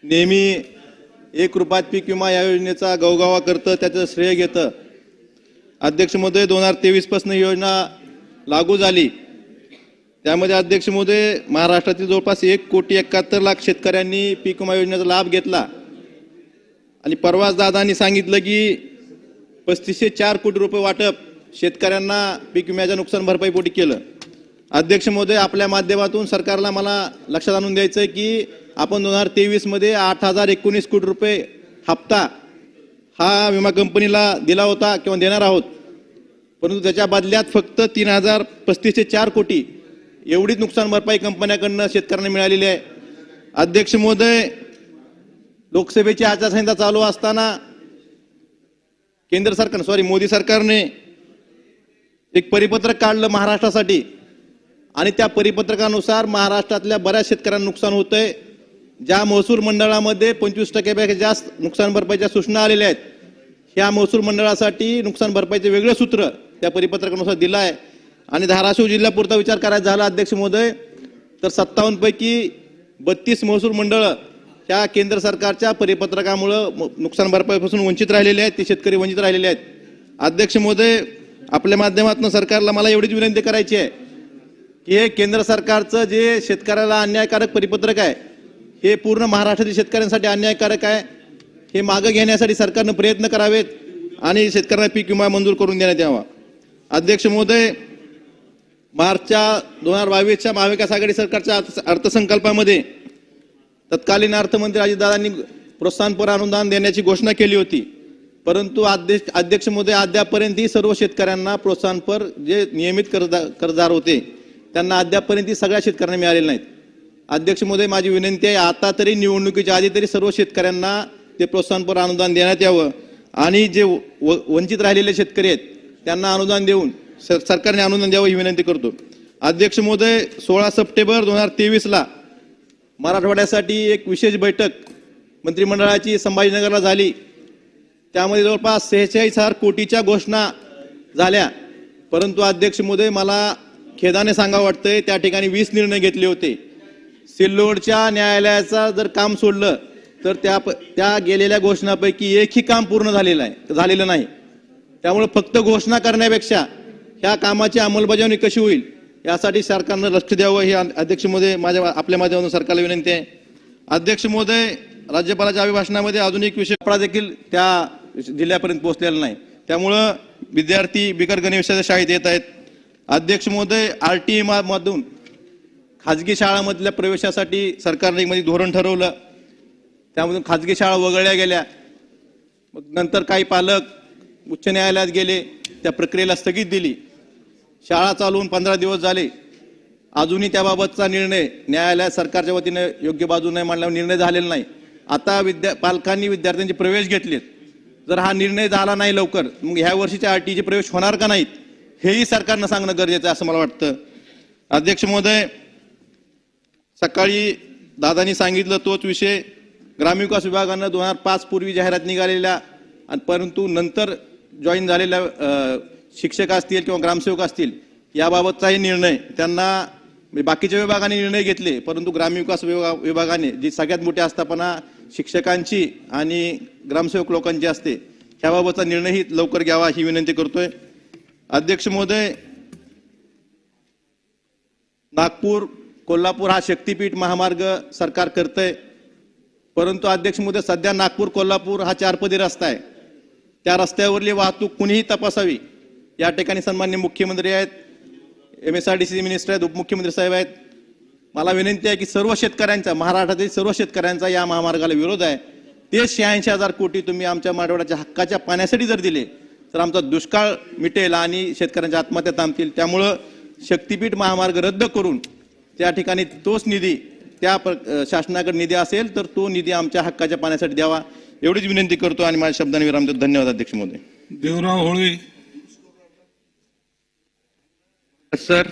नेहमी 1 रुपयात पीक विमा या योजनेचा गवगवा करतं, त्याचं श्रेय घेतं. अध्यक्ष महोदय, 2023 पासून योजना लागू झाली. त्यामध्ये अध्यक्ष महोदय, महाराष्ट्रातील जवळपास 1,71,00,000 शेतकऱ्यांनी पीक विमा योजनेचा लाभ घेतला. आणि परवाच दादांनी सांगितलं की 3504 कोटी रुपये वाटप शेतकऱ्यांना पीक विम्याच्या नुकसान भरपाईपोटी केलं. अध्यक्ष महोदय, आपल्या माध्यमातून सरकारला मला लक्षात आणून द्यायचं आहे की आपण 2023 मध्ये 8,019 कोटी रुपये हप्ता हा विमा कंपनीला दिला होता किंवा देणार आहोत, परंतु त्याच्या बदल्यात फक्त 3,035 कोटी एवढीच नुकसान भरपाई कंपन्याकडनं शेतकऱ्यांना मिळालेली आहे. अध्यक्ष महोदय, लोकसभेची आचारसंहिता चालू असताना मोदी सरकारने एक परिपत्रक काढलं महाराष्ट्रासाठी आणि त्या परिपत्रकानुसार महाराष्ट्रातल्या बऱ्याच शेतकऱ्यांना नुकसान होतंय. ज्या महसूल मंडळामध्ये 25% जास्त नुकसान भरपाईच्या सूचना आलेल्या आहेत, ह्या महसूल मंडळासाठी नुकसान भरपाईचे वेगळं सूत्र त्या परिपत्रकानुसार दिलं आहे. आणि धाराशिव जिल्ह्यापुरता विचार करायचा झाला अध्यक्ष महोदय, तर 57 पैकी 32 महसूल मंडळं ह्या केंद्र सरकारच्या परिपत्रकामुळं नुकसान भरपाईपासून वंचित राहिलेले आहेत, ते शेतकरी वंचित राहिलेले आहेत. अध्यक्ष महोदय, आपल्या माध्यमातून सरकारला मला एवढीच विनंती करायची आहे की हे केंद्र सरकारचं जे शेतकऱ्याला अन्यायकारक परिपत्रक आहे, हे पूर्ण महाराष्ट्रातील शेतकऱ्यांसाठी अन्यायकारक आहे. हे मागं घेण्यासाठी सरकारनं प्रयत्न करावेत आणि शेतकऱ्यांना पीक विमा मंजूर करून देण्यात यावा. अध्यक्ष महोदय, मार्चच्या 2022च्या महाविकास आघाडी सरकारच्या अर्थसंकल्पामध्ये तत्कालीन अर्थमंत्री अजितदादांनी प्रोत्साहनपर अनुदान देण्याची घोषणा केली होती, परंतु अध्यक्ष महोदय, अद्यापर्यंतही सर्व शेतकऱ्यांना प्रोत्साहनपर जे नियमित कर्जदार होते त्यांना अद्यापर्यंत सगळ्या शेतकऱ्यांना मिळालेले नाहीत. अध्यक्ष महोदय, माझी विनंती आहे, आता तरी निवडणुकीच्या आधी तरी सर्व शेतकऱ्यांना ते प्रोत्साहनपर अनुदान देण्यात यावं आणि जे वंचित राहिलेले शेतकरी आहेत त्यांना अनुदान देऊन सरकारने अनुदान द्यावं ही विनंती करतो. अध्यक्ष महोदय, 16 सप्टेंबर 2023ला मराठवाड्यासाठी एक विशेष बैठक मंत्रिमंडळाची संभाजीनगरला झाली. त्यामध्ये जवळपास 46,000 कोटीच्या घोषणा झाल्या, परंतु अध्यक्ष महोदय, मला खेदाने सांगावं वाटतंय त्या ठिकाणी 20 निर्णय घेतले होते. सिल्लोडच्या न्यायालयाचा जर काम सोडलं तर त्या गेलेल्या घोषणापैकी एकही काम पूर्ण झालेलं नाही. त्यामुळे फक्त घोषणा करण्यापेक्षा ह्या कामाची अंमलबजावणी कशी होईल यासाठी सरकारनं लक्ष द्यावं ही अध्यक्ष महोदय आपल्या माध्यमातून सरकारला विनंती आहे. अध्यक्ष महोदय, राज्यपालाच्या अभिभाषणामध्ये अजून एक विषय देखील त्या जिल्ह्यापर्यंत पोहोचलेला नाही, त्यामुळं विद्यार्थी बिगर गणवेशाच्या शाळेत येत आहेत. अध्यक्ष महोदय, RTE मधून खाजगी शाळांमधल्या प्रवेशासाठी सरकारने एक धोरण ठरवलं, त्यामधून खाजगी शाळा वगळल्या गेल्या. मग नंतर काही पालक उच्च न्यायालयात गेले, त्या प्रक्रियेला स्थगित दिली. शाळा चालवून 15 दिवस झाले, अजूनही त्याबाबतचा निर्णय न्यायालयात सरकारच्या वतीने योग्य बाजू नाही मांडल्यावर निर्णय झालेला नाही. आता पालकांनी विद्यार्थ्यांचे प्रवेश घेतलेत, जर हा निर्णय झाला नाही लवकर मग ह्या वर्षीच्या RTEचे प्रवेश होणार का नाहीत हेही सरकारनं सांगणं गरजेचं आहे असं मला वाटतं. अध्यक्ष महोदय, सकाळी दादांनी सांगितलं तोच विषय, ग्रामविकास विभागानं 2005 पूर्वी जाहिरात निघालेल्या परंतु नंतर जॉईन झालेल्या शिक्षक असतील किंवा ग्रामसेवक असतील याबाबतचाही निर्णय त्यांना बाकीच्या विभागाने निर्णय घेतले, परंतु ग्रामविकास विभागाने जी सगळ्यात मोठी आस्थापना शिक्षकांची आणि ग्रामसेवक लोकांची असते ह्याबाबतचा निर्णयही लवकर घ्यावा ही विनंती करतोय. अध्यक्ष महोदय, नागपूर कोल्हापूर हा शक्तीपीठ महामार्ग सरकार करतंय, परंतु अध्यक्ष महोदय, सध्या नागपूर कोल्हापूर हा 4पदी रस्ता आहे. त्या रस्त्यावरली वाहतूक कुणीही तपासावी. या ठिकाणी सन्माननीय मुख्यमंत्री आहेत, MSRDC मिनिस्टर आहेत, उपमुख्यमंत्री साहेब आहेत. मला विनंती आहे की सर्व शेतकऱ्यांचा, महाराष्ट्रातील सर्व शेतकऱ्यांचा या महामार्गाला विरोध आहे. ते 86,000 कोटी तुम्ही आमच्या मराठवाड्याच्या हक्काच्या पाण्यासाठी जर दिले तर आमचा दुष्काळ मिटेल आणि शेतकऱ्यांच्या आत्महत्या थांबतील. त्यामुळं शक्तीपीठ महामार्ग रद्द करून त्या ठिकाणी तोच निधी, त्या शासनाकडे निधी असेल तर तो निधी आमच्या हक्काच्या पाण्यासाठी द्यावा एवढीच विनंती करतो आणि माझ्या शब्दांनी विराम देतो. धन्यवाद अध्यक्ष महोदय. देवराव होळी सर,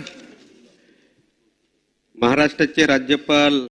महाराष्ट्राचे राज्यपाल